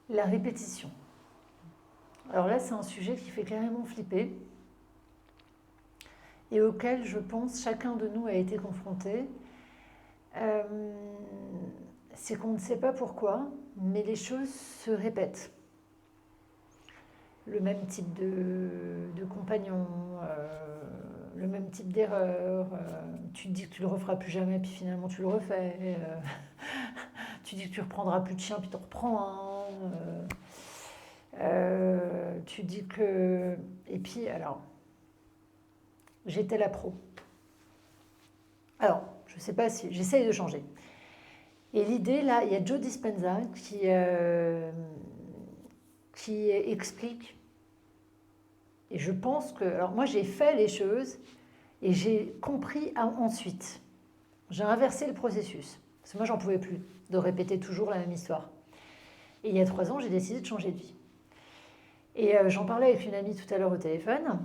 La répétition. Alors là, c'est un sujet qui fait carrément flipper et auquel, je pense, chacun de nous a été confronté. Euh, c'est qu'on ne sait pas pourquoi, mais les choses se répètent. Le même type de compagnon, le même type d'erreur. Tu te dis que tu le referas plus jamais, puis finalement tu le refais. Tu dis que tu reprendras plus de chien, puis tu en reprends un. Tu dis que. Et puis, alors, j'étais la pro. Alors, je ne sais pas si. J'essaye de changer. Et l'idée, là, il y a Joe Dispenza qui explique. Et je pense que. Alors, moi, j'ai fait les choses et j'ai compris ensuite. J'ai inversé le processus. Parce que moi, j'en pouvais plus de répéter toujours la même histoire. Et il y a 3 ans, j'ai décidé de changer de vie. Et j'en parlais avec une amie tout à l'heure au téléphone,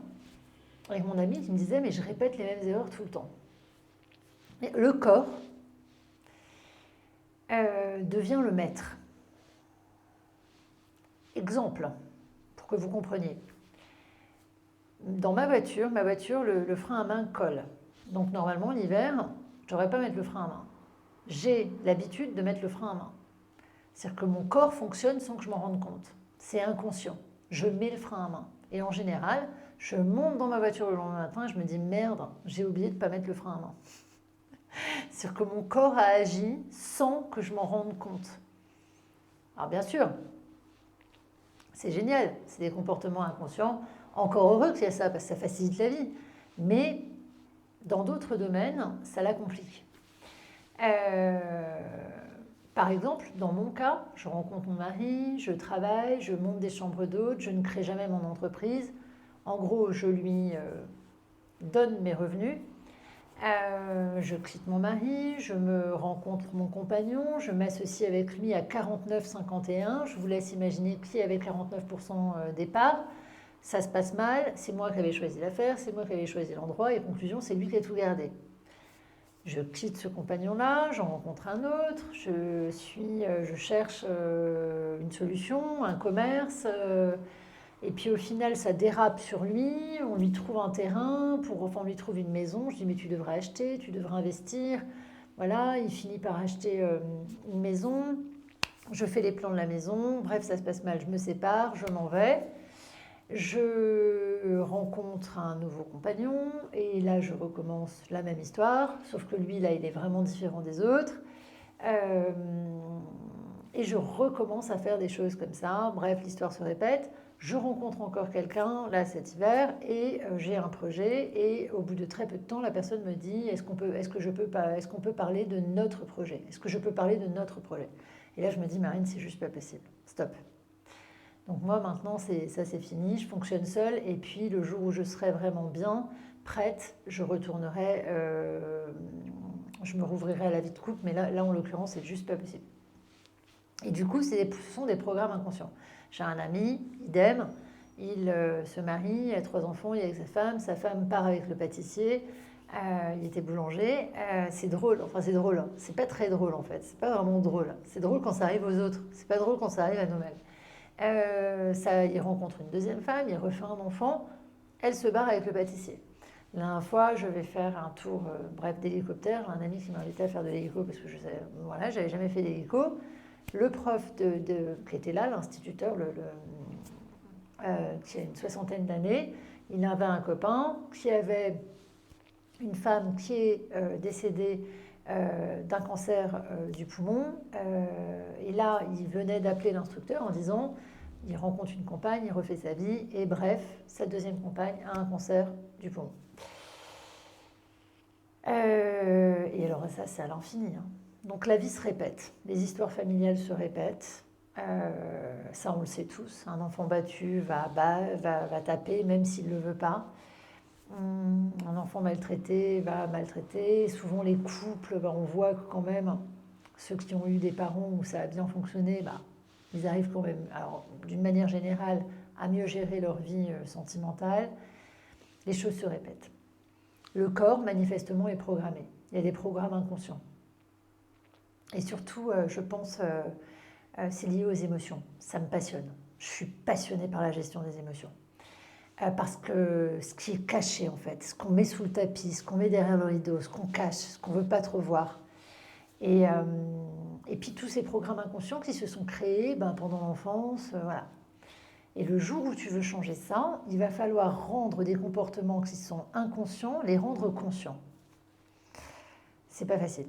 avec mon amie qui me disait, mais je répète les mêmes erreurs tout le temps. Mais le corps devient le maître. Exemple, pour que vous compreniez. Dans ma voiture, le frein à main colle. Donc normalement, l'hiver, je ne devrais pas mettre le frein à main. J'ai l'habitude de mettre le frein à main. C'est-à-dire que mon corps fonctionne sans que je m'en rende compte. C'est inconscient. Je mets le frein à main. Et en général, je monte dans ma voiture le lendemain matin et je me dis merde, j'ai oublié de ne pas mettre le frein à main. C'est-à-dire que mon corps a agi sans que je m'en rende compte. Alors bien sûr, c'est génial, c'est des comportements inconscients. Encore heureux qu'il y ait ça, parce que ça facilite la vie. Mais dans d'autres domaines, ça la complique. Par exemple, dans mon cas, je rencontre mon mari, je travaille, je monte des chambres d'hôtes, je ne crée jamais mon entreprise. En gros, je lui donne mes revenus. Je quitte mon mari, je me rencontre mon compagnon, je m'associe avec lui à 49,51. Je vous laisse imaginer qui avait 49% des parts. Ça se passe mal, c'est moi qui avais choisi l'affaire, c'est moi qui avais choisi l'endroit, et conclusion, c'est lui qui a tout gardé. Je quitte ce compagnon-là, j'en rencontre un autre, je cherche une solution, un commerce, et puis au final ça dérape sur lui, on lui trouve un terrain, on lui trouve une maison, je dis mais tu devrais acheter, tu devrais investir, voilà, il finit par acheter une maison, je fais les plans de la maison, bref ça se passe mal, je me sépare, je m'en vais. Je rencontre un nouveau compagnon et là je recommence la même histoire, sauf que lui là il est vraiment différent des autres. Euh, et je recommence à faire des choses comme ça. Bref, l'histoire se répète. Je rencontre encore quelqu'un là cet hiver et j'ai un projet et au bout de très peu de temps la personne me dit est-ce qu'on peut parler de notre projet? Est-ce que je peux parler de notre projet? Et là je me dis Marine c'est juste pas possible. Stop. Donc moi maintenant ça c'est fini, je fonctionne seule et puis le jour où je serai vraiment bien, prête, je retournerai, je me rouvrirai à la vie de couple, mais là en l'occurrence c'est juste pas possible. Et du coup ce sont des programmes inconscients. J'ai un ami, idem, il se marie, il a 3 enfants, il est avec sa femme part avec le pâtissier, il était boulanger, c'est drôle, enfin c'est drôle, hein. C'est pas très drôle en fait, c'est pas vraiment drôle, c'est drôle quand ça arrive aux autres, c'est pas drôle quand ça arrive à nous-mêmes. Il rencontre une deuxième femme, il refait un enfant, elle se barre avec le pâtissier. La dernière fois, je vais faire un tour, bref, d'hélicoptère. Un ami qui m'a invité à faire de l'hélico parce que je savais, voilà, j'avais jamais fait d'hélico. Le prof qui était là, l'instituteur, qui a une 60aine d'années, il avait un copain qui avait une femme qui est décédée d'un cancer du poumon. Et là, il venait d'appeler l'instructeur en disant il rencontre une compagne, il refait sa vie, et bref, sa deuxième compagne a un cancer du poumon. Et alors ça, c'est à l'infini, hein. Donc la vie se répète, les histoires familiales se répètent. Ça, on le sait tous. Un enfant battu va taper, même s'il ne le veut pas. Un enfant maltraité va maltraiter. Souvent, les couples, on voit que quand même, ceux qui ont eu des parents où ça a bien fonctionné, ils arrivent quand même, alors d'une manière générale, à mieux gérer leur vie sentimentale. Les choses se répètent. Le corps, manifestement, est programmé. Il y a des programmes inconscients. Et surtout, je pense, c'est lié aux émotions. Ça me passionne. Je suis passionnée par la gestion des émotions. Parce que ce qui est caché, en fait, ce qu'on met sous le tapis, ce qu'on met derrière le rideau, ce qu'on cache, ce qu'on ne veut pas trop voir. Et puis tous ces programmes inconscients qui se sont créés pendant l'enfance, voilà. Et le jour où tu veux changer ça, il va falloir rendre des comportements qui sont inconscients, les rendre conscients. C'est pas facile.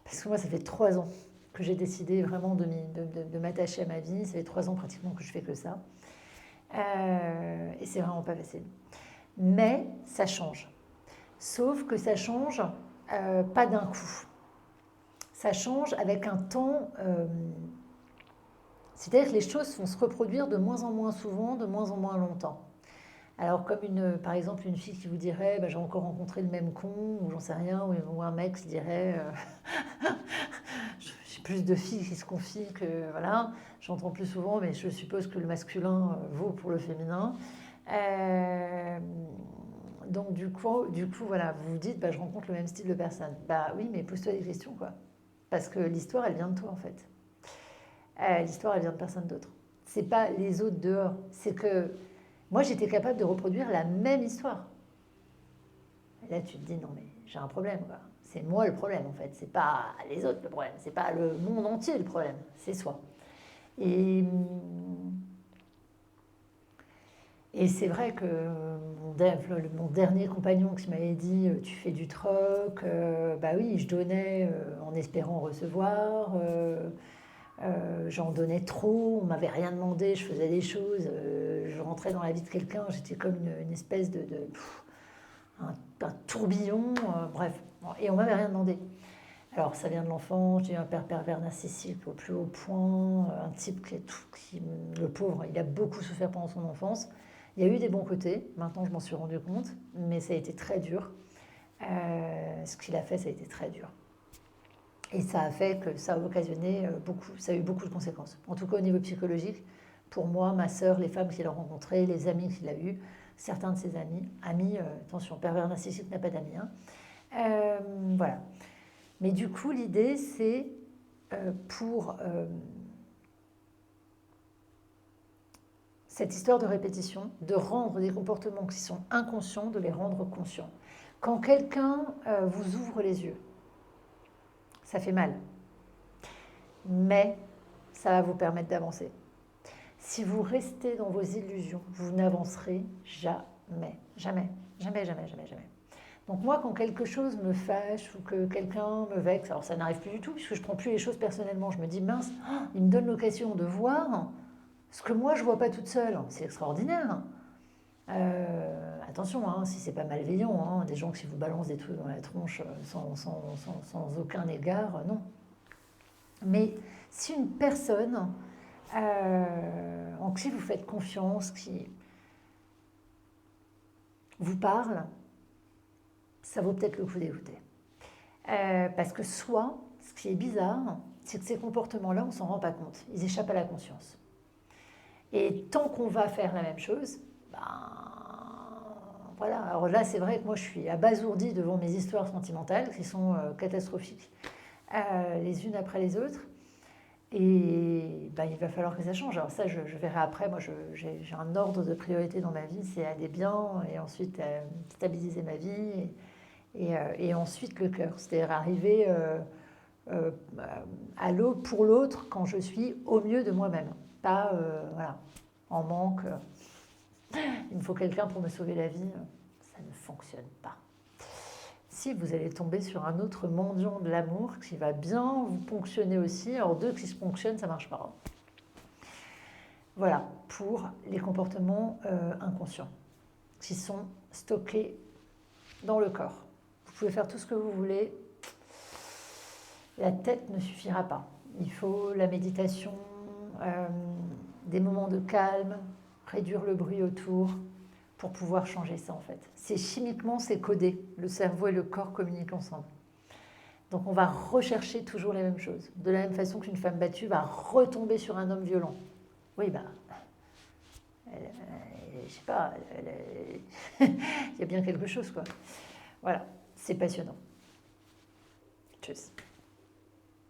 Parce que moi, ça fait 3 ans que j'ai décidé vraiment de m'attacher à ma vie. Ça fait 3 ans pratiquement que je fais que ça. Et c'est vraiment pas facile. Mais ça change. Sauf que ça change pas d'un coup. Ça change avec un temps. C'est-à-dire que les choses vont se reproduire de moins en moins souvent, de moins en moins longtemps. Alors comme par exemple une fille qui vous dirait j'ai encore rencontré le même con, ou j'en sais rien, ou un mec qui dirait j'ai plus de filles qui se confient que voilà, j'entends plus souvent, mais je suppose que le masculin vaut pour le féminin. Donc du coup voilà, vous vous dites je rencontre le même style de personne. Oui, mais pose-toi des questions quoi, parce que l'histoire elle vient de toi en fait. L'histoire elle vient de personne d'autre. C'est pas les autres dehors, c'est que moi, j'étais capable de reproduire la même histoire. Et là, tu te dis, non, mais j'ai un problème, quoi. C'est moi le problème, en fait. C'est pas les autres le problème. C'est pas le monde entier le problème. C'est soi. Et, et c'est vrai que mon dernier compagnon qui m'avait dit, tu fais du troc, oui, je donnais en espérant recevoir. J'en donnais trop, on m'avait rien demandé, je faisais des choses, je rentrais dans la vie de quelqu'un, j'étais comme une espèce un tourbillon, bref, et on m'avait rien demandé. Alors ça vient de l'enfant, j'ai eu un père pervers narcissique au plus haut point, un type le pauvre, il a beaucoup souffert pendant son enfance. Il y a eu des bons côtés, maintenant je m'en suis rendu compte, mais ça a été très dur. Ce qu'il a fait, ça a été très dur. Et ça a fait que ça a occasionné ça a eu beaucoup de conséquences. En tout cas au niveau psychologique, pour moi, ma sœur, les femmes qu'il a rencontrées, les amis qu'il a eus, certains de ses amis, attention, pervers narcissique n'a pas d'amis, hein. Voilà. Mais du coup, l'idée, c'est pour cette histoire de répétition, de rendre des comportements qui sont inconscients, de les rendre conscients. Quand quelqu'un vous ouvre les yeux, ça fait mal, mais ça va vous permettre d'avancer. Si vous restez dans vos illusions, vous n'avancerez jamais. Jamais. Jamais, jamais, jamais, jamais. Donc moi, quand quelque chose me fâche ou que quelqu'un me vexe, alors ça n'arrive plus du tout, puisque je ne prends plus les choses personnellement. Je me dis, mince, il me donne l'occasion de voir ce que moi, je ne vois pas toute seule. C'est extraordinaire. Attention, si c'est pas malveillant, des gens qui vous balancent des trucs dans la tronche sans aucun égard, non. Mais si une personne en qui vous faites confiance, qui vous parle, ça vaut peut-être le coup d'écouter. Parce que soit, ce qui est bizarre, c'est que ces comportements-là, on ne s'en rend pas compte. Ils échappent à la conscience. Et tant qu'on va faire la même chose, voilà. Alors là, c'est vrai que moi, je suis abasourdie devant mes histoires sentimentales, qui sont catastrophiques, les unes après les autres. Et il va falloir que ça change. Alors ça, je verrai après. Moi, j'ai un ordre de priorité dans ma vie, c'est aller bien, et ensuite stabiliser ma vie, et ensuite le cœur. C'est-à-dire arriver à l'eau pour l'autre quand je suis au mieux de moi-même. Pas voilà, en manque. Il me faut quelqu'un pour me sauver la vie. Ça ne fonctionne pas. Si vous allez tomber sur un autre mendiant de l'amour qui va bien vous ponctionner aussi, alors deux qui se ponctionnent, ça ne marche pas. Voilà, pour les comportements inconscients qui sont stockés dans le corps. Vous pouvez faire tout ce que vous voulez, la tête ne suffira pas. Il faut la méditation, des moments de calme, réduire le bruit autour, pour pouvoir changer ça en fait. Chimiquement, c'est codé. Le cerveau et le corps communiquent ensemble. Donc on va rechercher toujours les mêmes choses. De la même façon qu'une femme battue va retomber sur un homme violent. Oui, je sais pas, il y a bien quelque chose quoi. Voilà, c'est passionnant. Tchuss.